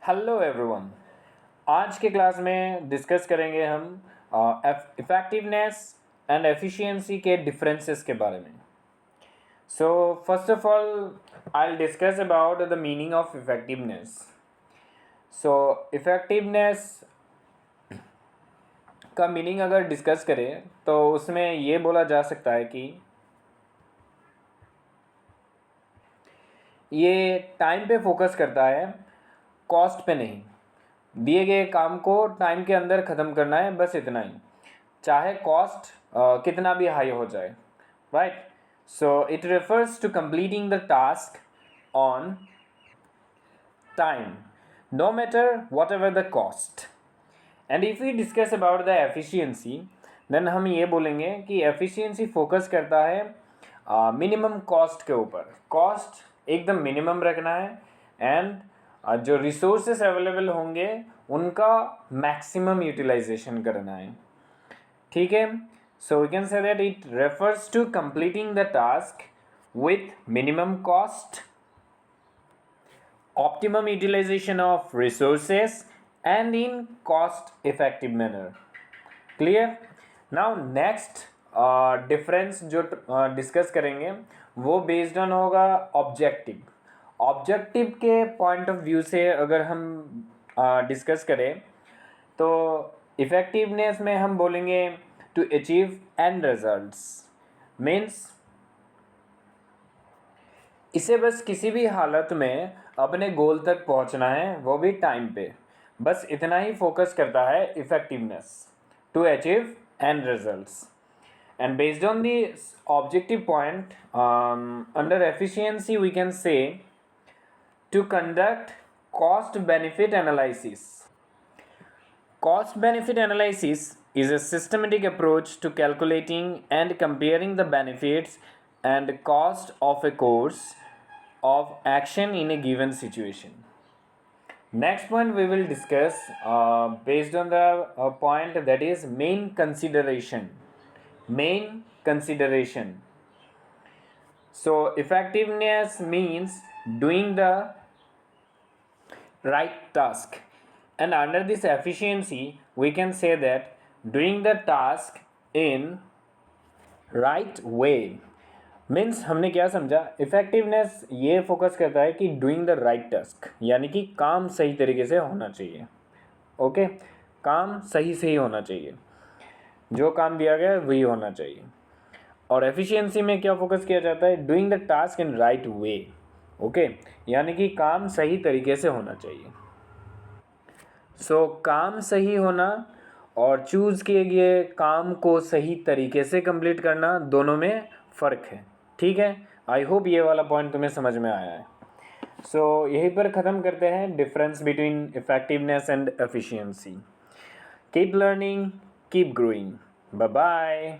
Hello everyone. आज के class में डिस्कस करेंगे हम इफ़ेक्टिवनेस एंड एफिशिएंसी के डिफरेंसेस के बारे में। So first of all I will discuss about the meaning of effectiveness. So effectiveness का मीनिंग अगर डिस्कस करें तो उसमें ये बोला जा सकता है कि ये टाइम पे फोकस करता है, कॉस्ट पे नहीं। दिए गए काम को टाइम के अंदर ख़त्म करना है, बस इतना ही, चाहे कॉस्ट कितना भी हाई हो जाए, right. So it refers to completing the task on time, no matter whatever the cost. And if we discuss about the efficiency, then हम ये बोलेंगे कि एफिशिएंसी फोकस करता है मिनिमम कॉस्ट के ऊपर। कॉस्ट एकदम मिनिमम रखना है एंड जो रिसोर्सेस अवेलेबल होंगे उनका मैक्सिमम यूटिलाइजेशन करना है, ठीक है। So we can say that it refers to completing the task with minimum cost, optimum utilization of resources and in cost effective manner. Clear? Now next difference जो discuss करेंगे वो based on होगा objective. Objective के point of view से अगर हम discuss करें तो इफ़ेक्टिवनेस में हम बोलेंगे to achieve end results, means इसे बस किसी भी हालत में अपने गोल तक पहुंचना है, वो भी टाइम पे। बस इतना ही फोकस करता है effectiveness, to achieve end results. And based on the objective point, under efficiency we can say to conduct cost benefit analysis. Cost benefit analysis is a systematic approach to calculating and comparing the benefits and cost of a course of action in a given situation. Next point we will discuss based on the point that is main consideration. Main consideration. So effectiveness means doing the right task, and under this efficiency we can say that doing the task in right way. Means हमने क्या समझा, effectiveness ये focus करता है कि doing the right task, यानी कि काम सही तरीके से होना चाहिए। ओके, काम सही से ही होना चाहिए, जो काम दिया गया है वही होना चाहिए। और एफिशिएंसी में क्या फोकस किया जाता है, doing the task in right way. Okay, यानी कि काम सही तरीके से होना चाहिए। सो काम सही होना और चूज़ किए गए काम को सही तरीके से कंप्लीट करना, दोनों में फ़र्क है, ठीक है। आई होप ये वाला पॉइंट तुम्हें समझ में आया है। सो यहीं पर ख़त्म करते हैं difference between effectiveness and efficiency. Keep learning, keep growing. Bye bye.